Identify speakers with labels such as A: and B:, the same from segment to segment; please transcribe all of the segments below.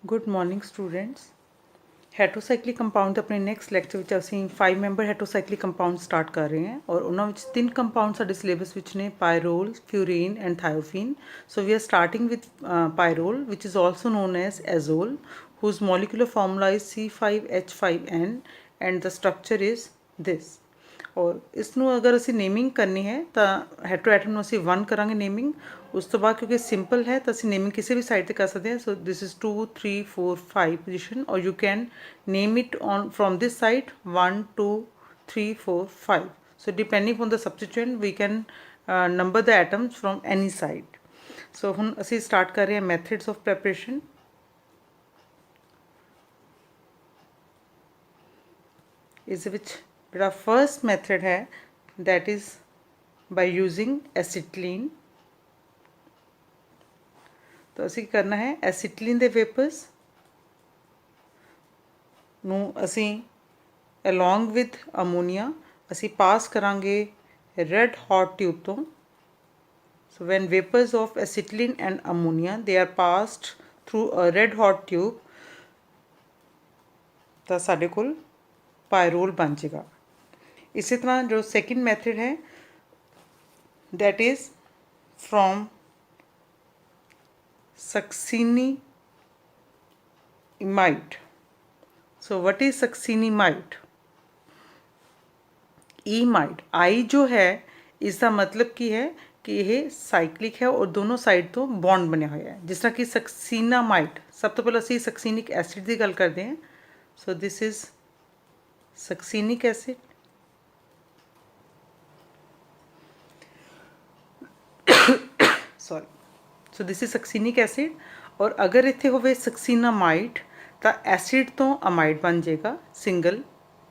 A: Good morning students. Heterocyclic compound ਆਪਣੇ next lecture ਵਿੱਚ ਅਸੀਂ 5 ਮੈਂਬਰ ਹੈਟਰੋਸਾਈਕਲਿਕ ਕੰਪਾਊਂਡ ਸਟਾਰਟ ਕਰ ਰਹੇ ਹਾਂ ਔਰ ਉਹਨਾਂ ਵਿੱਚ ਤਿੰਨ ਕੰਪਾਊਂਡ ਸਾਡੇ ਸਿਲੇਬਸ ਵਿੱਚ ਨੇ pyrrole, furan and thiophene. So we are starting with pyrrole which is also known as azole whose molecular formula is C5H5N and the structure is this। ਔਰ ਇਸ ਨੂੰ ਅਗਰ ਅਸੀਂ ਨੇਮਿੰਗ ਕਰਨੀ ਹੈ ਤਾਂ ਹੈਟਰੋਐਟਮ ਨੂੰ ਅਸੀਂ 1 ਕਰਾਂਗੇ ਨੇਮਿੰਗ। ਉਸ ਤੋਂ ਬਾਅਦ ਕਿਉਂਕਿ ਸਿੰਪਲ ਹੈ ਤਾਂ ਅਸੀਂ ਨੇਮਿੰਗ ਕਿਸੇ ਵੀ ਸਾਈਡ 'ਤੇ ਕਰ ਸਕਦੇ ਹਾਂ। ਸੋ ਦਿਸ ਇਜ਼ 2 3 4 5 ਪੋਜੀਸ਼ਨ ਔਰ you can name it on from this side 1 2 3 4 5। so depending on the substituent we can number the atoms from any side। so ਹੁਣ ਅਸੀਂ ਸਟਾਰਟ ਕਰ ਰਹੇ ਹਾਂ methods of preparation। ਇਸ ਵਿੱਚ ਜਿਹੜਾ ਫਰਸਟ ਮੈਥਡ ਹੈ that is by using acetylene। ਤਾਂ ਅਸੀਂ ਕਰਨਾ ਹੈ ਐਸੀਟਲੀਨ ਦੇ ਵੇਪਰਸ ਨੂੰ ਅਸੀਂ along with ammonia ਅਸੀਂ ਪਾਸ ਕਰਾਂਗੇ red hot tube ਤੋਂ। so when vapors of acetylene and ammonia they are passed through a red hot tube ਤਾਂ ਸਾਡੇ ਕੋਲ ਪਾਇਰੋਲ ਬਣ ਜਾਏਗਾ। ਇਸੇ ਤਰ੍ਹਾਂ ਜੋ ਸੈਕਿੰਡ ਮੈਥਡ ਹੈ that is from succinimide। so what is succinimide? Imide आई जो है इसका मतलब की है कि यह साइक्लिक है और दोनों साइड तो बॉन्ड बने हुए हैं जिस तरह कि सक्सीनामाइड। सब तो पहले ਅਸੀਂ सक्सीनिक एसिड की गल करते हैं। सो this is succinic acid. Sorry so this is succinic acid. और अगर इत्थे होवे सक्सीनामाइड ਤਾਂ एसिड तो अमाइड बन जाएगा सिंगल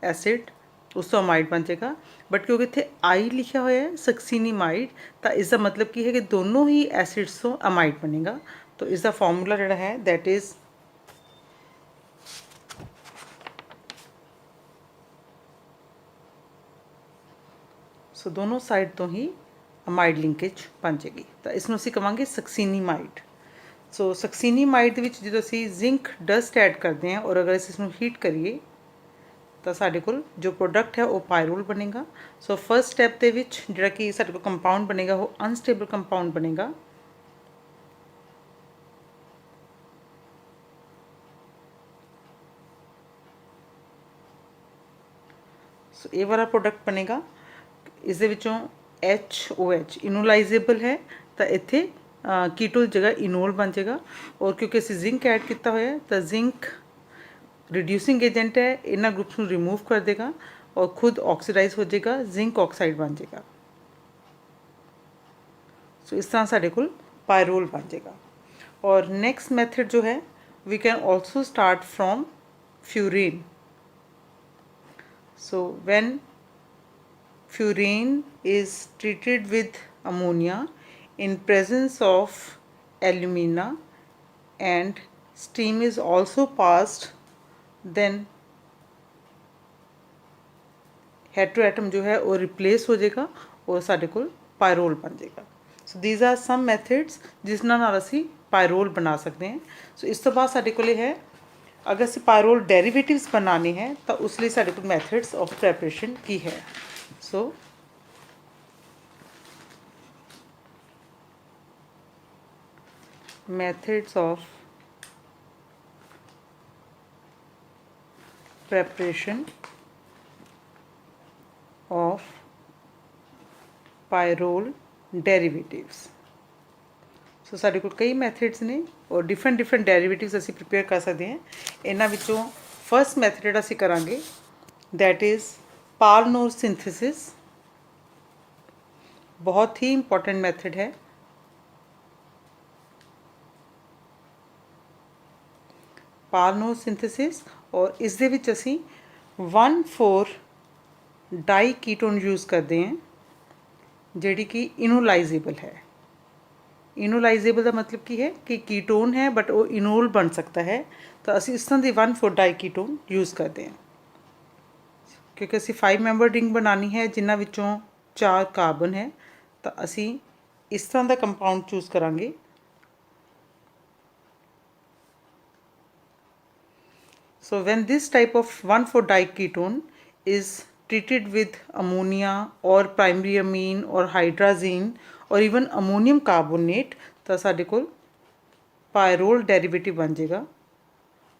A: एसिड उस तो अमाइड बन जाएगा। बट क्योंकि इतने आई लिखा हुआ है सक्सीनीमाइड तो इसका मतलब की है कि दोनों ही एसिड्स तो अमाइड बनेगा। तो इसका फॉर्मूला जोड़ा है दैट इज सो दोनों साइड तो ही अमाइड लिंकेज बन जाएगी तो इसमें असीं कहांगे सक्सीनीमाइड। सो सक्सीनीमाइड जो असीं जिंक डस्ट ऐड करते हैं और अगर इस हीट करिए तो साढ़े कोल जो प्रोडक्ट है वो पायरोल बनेगा। सो फर्स्ट स्टैप के विच जिहड़ा कि साढ़े कोल कंपाउंड बनेगा वो अनस्टेबल कंपाउंड बनेगा। सो ये वाला प्रोडक्ट बनेगा। इस दे विचों HOH इनोलाइजेबल है तो इत्थे कीटो की जगह इनोल बन जाएगा। और क्योंकि असीं जिंक ऐड किया हुआ है तो जिंक रिड्यूसिंग एजेंट है, इन्होंने ग्रुप्स को रिमूव कर देगा और खुद ऑक्सीडाइज हो जाएगा, जिंक ऑक्साइड बन जाएगा। सो इस तरह साढ़े को पायरोल बन जाएगा। और नेक्स्ट मेथड जो है we can also start from furan. So when furan is treated with ammonia in presence of alumina and steam is also passed then heteroatom जो है वो रिप्लेस हो जाएगा और साढ़े को पायरोल बन जाएगा। So these are some methods जिस नाल असी पायरोल बना सकते हैं। सो इस तो बाद साढ़े को है अगर असी पायरोल डेरिवेटिव्स बनाने हैं तो उस लिए साढ़े को मैथड्स ऑफ प्रेपरेशन की है। सो methods of preparation of pyrrole derivatives। सो साढ़े को कई मैथड्स ने और डिफरेंट डेरिवेटिव्स असी प्रिपेयर कर सकते हैं। इन्हां विचों फर्स्ट मैथड असी करांगे दैट इज़ पार्नोर सिंथेसिस। बहुत ही इंपॉर्टेंट मैथड है। पार्नोर सिंथेसिस और इस दे विच असी 1,4 डाई कीटोन यूज़ करते हैं जिहड़ी कि इनोलाइजेबल है। इनोलाइजेबल का मतलब की है कि कीटोन है बट वो इनोल बन सकता है तो असी इस तरह की 1,4 डाई कीटोन यूज़ करते हैं क्योंकि असी 5 मैंबर रिंग बनानी है जिन्हां विचों 4 कार्बन है तो असी इस तरह का कंपाउंड चूज़ करांगे So when this type of 1,4-diketone is treated with ammonia or primary amine or hydrazine or even ammonium carbonate ਤਾਂ ਸਾਡੇ ਕੋਲ ਪਾਇਰੋਲ ਡੈਰੀਵੇਟਿਵ ਬਣ ਜਾਏਗਾ।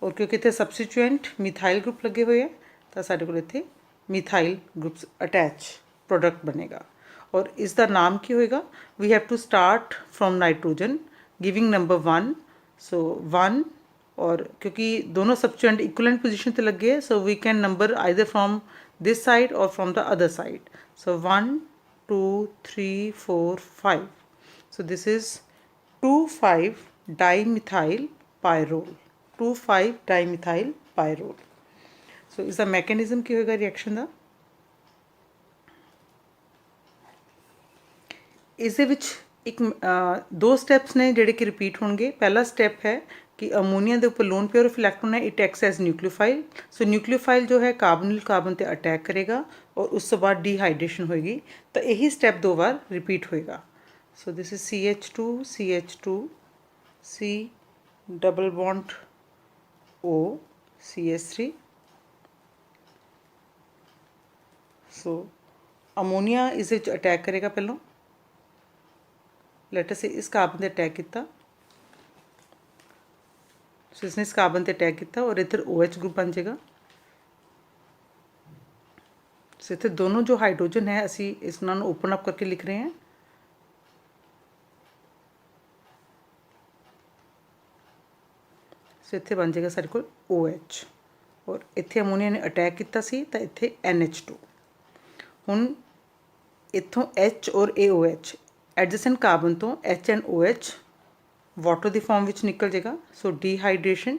A: ਔਰ ਕਿਉਂਕਿ ਇੱਥੇ ਸਬਸਟੀਚੁਐਂਟ ਮਿਥਾਈਲ ਗਰੁੱਪ ਲੱਗੇ ਹੋਏ ਹੈ ਤਾਂ ਸਾਡੇ ਕੋਲ ਇੱਥੇ ਮਿਥਾਈਲ ਗਰੁੱਪਸ ਅਟੈਚ ਪ੍ਰੋਡਕਟ ਬਣੇਗਾ। ਔਰ ਇਸ ਦਾ ਨਾਮ ਕੀ ਹੋਏਗਾ? We have to start from nitrogen giving number 1। So 1 और क्योंकि दोनों सब्सटेंट इक्वलेंट पोजीशन पे लगे so we can number either from this side और from the other side. So 1 2 3 4 5। So this is 2,5 dimethyl pyrrole. 2,5 dimethyl pyrrole. So इसका mechanism की होगा reaction का? इसदे विच एक दो स्टैप्स ने जिहड़े कि रिपीट होंगे। पहला स्टैप है कि अमोनीया के उपर लोन पेयर ऑफ इलैक्ट्रॉन है, it acts as nucleophile. So nucleophile जो है कार्बोनिल कार्बन पर अटैक करेगा और उस तो बाद डिहाइड्रेशन होएगी। तो यही स्टैप दो बार रिपीट होएगा। सो this is CH2 C double bond O CH3। सो अमोनीया इस अटैक करेगा पहलों, लेटर से इस कार्बन से अटैक किया। सो इसने इस कार्बन से अटैक किया और इधर OH ग्रुप बन जाएगा। सो इतने दोनों जो हाइड्रोजन है असी इन्होंने ओपन अप करके लिख रहे हैं। सो इतने बन जाएगा सारे को OH और इतने अमोनीया ने अटैक किया सी तो इतने NH2। हुण इत्थों H और AOH एडजेसेंट कार्बन तो H एंड OH वाटर की फॉर्म में निकल जाएगा। सो डिहाइड्रेशन।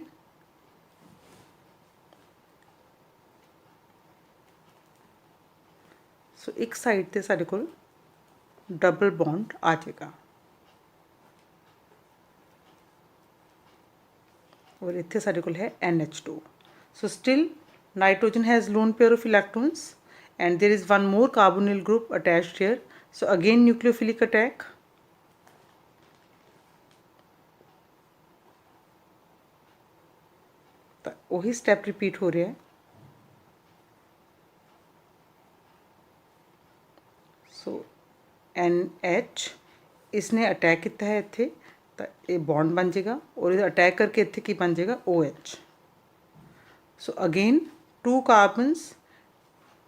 A: सो एक साइड ते साडे कोल डबल बॉन्ड आ जाएगा और इत्थे साडे कोल है NH2। So still nitrogen has lone pair of electrons and there is one more carbonyl group attached here. So again nucleophilic attack। तो वही स्टेप रिपीट हो रहा है। सो NH इसने अटैक किया है इत्थे तो ये बॉन्ड बन जाएगा और अटैक करके इत्थे की बन जाएगा OH। So again 2 carbons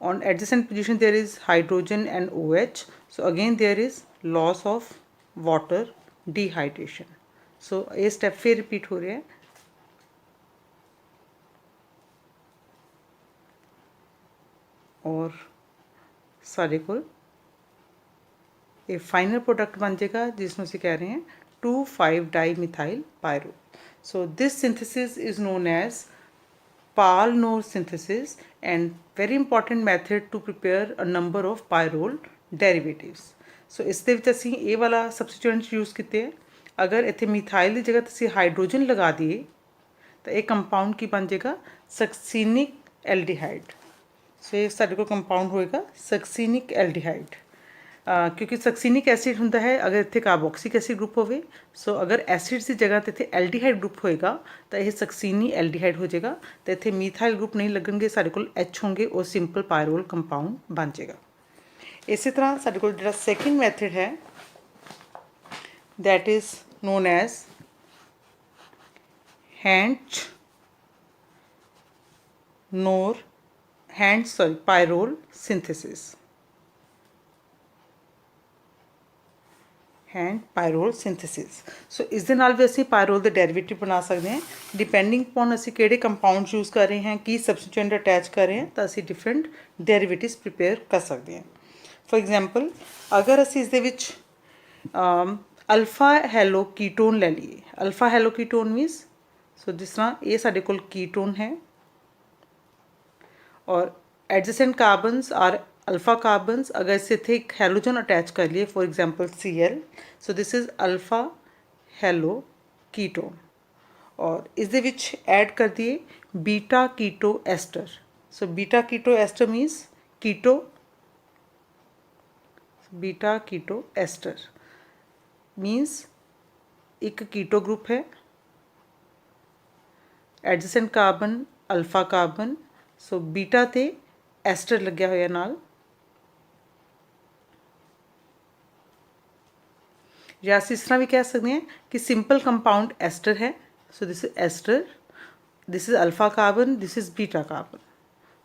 A: on adjacent position there is hydrogen and OH। so again there is loss of water, dehydration। so ये step फिर repeat हो रहा है। और सारे को ये फाइनल प्रोडक्ट बन जाएगा जिसमें से कह रहे हैं 2,5 dimethyl pyrrole. So this synthesis is known as Pahl-Knorr synthesis and very important method to prepare a number of pyrrole derivatives। सो इस दे विच असीं ये वाला सबस्टिट्यूएंट यूज़ किते हैं। अगर इत्थे मिथाइल की जगह असीं हाइड्रोजन लगा दिए तो ये कंपाउंड की बन जाएगा सक्सीनिक एल्डिहाइड। सो ये साडे कोल कंपाउंड होएगा सक्सीनिक एल्डिहाइड। क्योंकि सक्सीनिक एसिड होंदा है अगर इत्थे कार्बोक्सिक एसिड ग्रुप होवे। सो अगर एसिड की जगह तो इत्थे एल्डिहाइड ग्रुप होएगा तो यह सक्सीनी एल्डिहाइड हो जाएगा। तो इत्थे मीथाइल ग्रुप नहीं लगणगे, साडे कोल H होंगे और सिंपल पायरोल कंपाउंड बन जाएगा। इस तरह साडे कोल जिहड़ा सैकेंड मैथड है that is known as pyrrole synthesis. Hantzsch pyrrole synthesis. So इस दे नाल भी असीं पायरोल के डेरिवेटिव बना सकते हैं डिपेंडिंग अपॉन असीं किहड़े कंपाउंड यूज़ कर रहे हैं, की सबस्टिट्यूएंट अटैच कर रहे हैं तो असीं डिफरेंट डेरिवेटिव्स प्रिपेयर कर सकते हैं। फॉर एग्जाम्पल अगर असीं इस दे विच अल्फा हैलो कीटोन ले लीए। Alpha halo ketone means so जिस तरह ये साडे कोल कीटोन है और adjacent carbons are alpha carbons. अगर इसे इत्थे एक हैलोजन अटैच कर लिए for example Cl। So this is alpha halo ketone और इस दे विच ऐड कर दिए beta keto ester. So beta keto ester means keto, beta keto ester means एक कीटो ग्रुप है, adjacent carbon alpha carbon, so beta ते ester लग्या होया नाल, या असीं इस तरह भी कह सकते हैं कि सिंपल कंपाउंड एस्टर है, so this is ester, this is alpha carbon, this is beta carbon,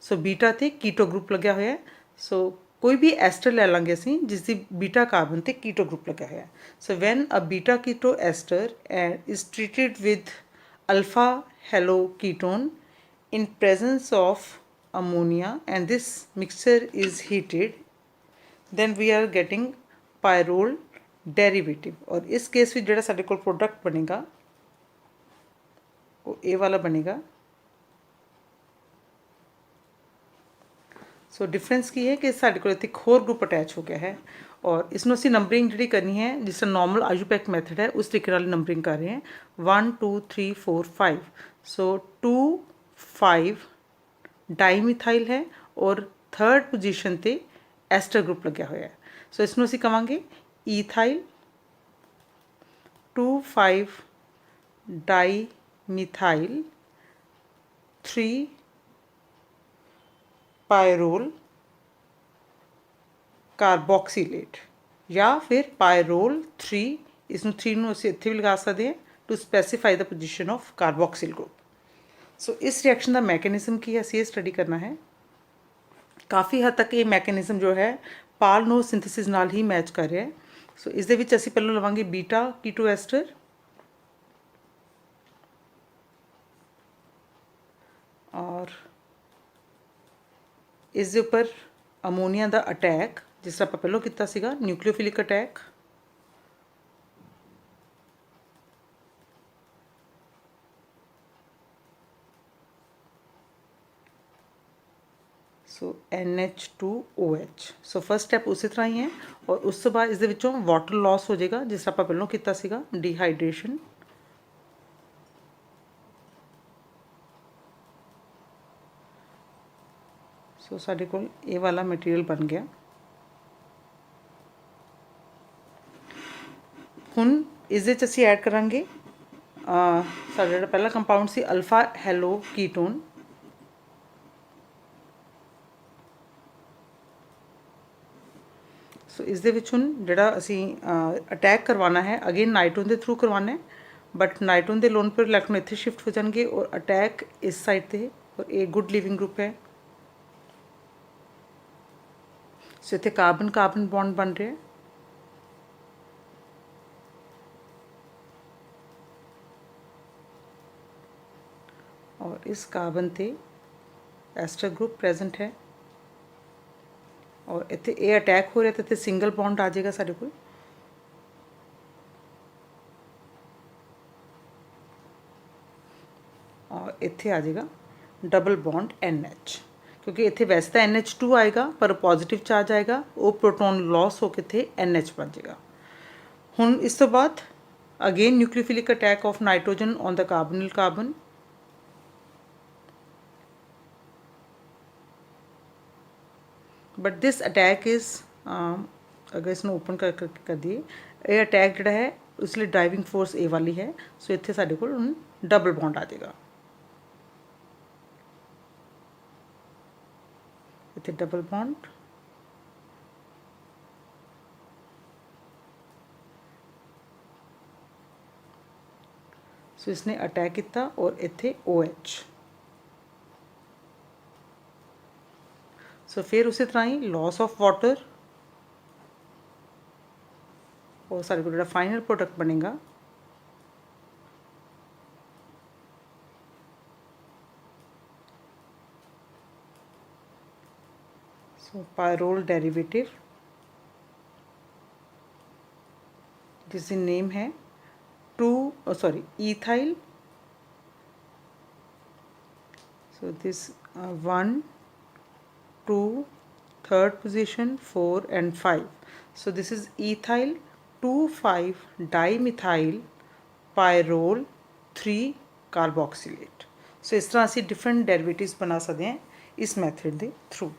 A: so beta ते कीटो ग्रुप लग्या होया, सो कोई भी एस्टर ले लांगे असीं जिसदी बीटा कार्बन ते कीटो ग्रुप लग्या होया, so when a beta keto ester is treated with alpha halo ketone in presence of ammonia and this mixture is heated, then we are getting pyrrole derivative, और इस case में जो साढ़े को product बनेगा वो ए वाला बनेगा। सो डिफरेंस की है कि साढ़े को एक होर ग्रुप अटैच हो गया है और इसमें असी नंबरिंग जी करनी है जिस तरह नॉर्मल आयुपैक मैथड है उस तरीके नंबरिंग कर रहे हैं 1 2 3 4 5, सो 2 5 डाईमिथाइल है और थर्ड पोजीशन ते एस्टर ग्रुप लग्या होया है, सो इसमें असी कहांगे ईथाइल 2 5 डाईमिथाइल 3 पायरोल कार्बोक्सीलेट, या फिर पायरोल 3, इसमें 3 ਨੂੰ ਅਸੀਂ ਇੱਥੇ ਵੀ ਲਗਾ ਸਕਦੇ ਹਾਂ to specify the position of carboxyl group. So इस रिएक्शन का मैकेनिज्म की है, ये स्टडी करना है। काफ़ी हद तक ये मैकेनिज्म जो है पालनो सिंथेसिस नाल ही मैच कर रहा है। सो इस दे विच असीं पहलों लवांगे बीटा कीटो एस्टर, और इस दे उपर अमोनीया का अटैक जिस तरह आपां पहलों कीता सीगा न्यूक्लियोफिलिक अटैक, सो NH2OH, सो फर्स्ट स्टैप उस तरह ही है और उस तो बाद इस दे विचों वाटर लॉस हो जाएगा जिस तरह आपां पहलों कीता सीगा डिहाइड्रेशन, सो साडे कोल ये वाला मटीरियल बन गया। हुण इस दे च असीं ऐड करांगे साडा जिहड़ा पहला कंपाउंड सी अल्फा हैलो कीटोन, सो इस दे विच हुण जिहड़ा असीं अटैक करवाना है अगेन नाइट्रोजन के थ्रू करवाना है, बट नाइट्रोजन के लोन पर इलैक्ट्रॉन इत्थे शिफ्ट हो जाएंगे और अटैक इस साइड ते, और ये गुड लिविंग ग्रुप है, सो इत्थे कार्बन कार्बन बॉन्ड बन रहा है, और इस कार्बन ते एस्टर ग्रुप प्रेजेंट है और इत्थे ये अटैक हो रहा है तो इत्थे सिंगल बॉन्ड आ जाएगा साडे कोल, और इत्थे आ जाएगा डबल बॉन्ड NH, क्योंकि इत्थे वैसे तो NH2 आएगा पर पॉजिटिव चार्ज आएगा, वो प्रोटोन लॉस होकर इत्थे NH बन जाएगा। हुण इस तो बाद again nucleophilic attack of nitrogen on the carbonyl carbon, but this attack is अगर इसमें ओपन कर दिए ये अटैक जोड़ा है इसलिए ड्राइविंग फोर्स ए वाली है, सो इत्थे साडे कोल हुण डबल बॉन्ड आ जाएगा, इत्थे डबल बॉन्ड, सो इसने अटैक किया और इत्थे OH, सो फिर उसी तरह ही लॉस ऑफ वाटर और सारे को जो फाइनल प्रोडक्ट बनेगा सो पायरोल डेरिवेटिव जिसकी नेम है ethyl, so this 1 2 third position 4 and 5, so this is ethyl 2,5 dimethyl pyrrole 3 carboxylate। सो इस तरह असी डिफरेंट डेरिवेटिव्स बना सकते हैं इस मैथड के थ्रू।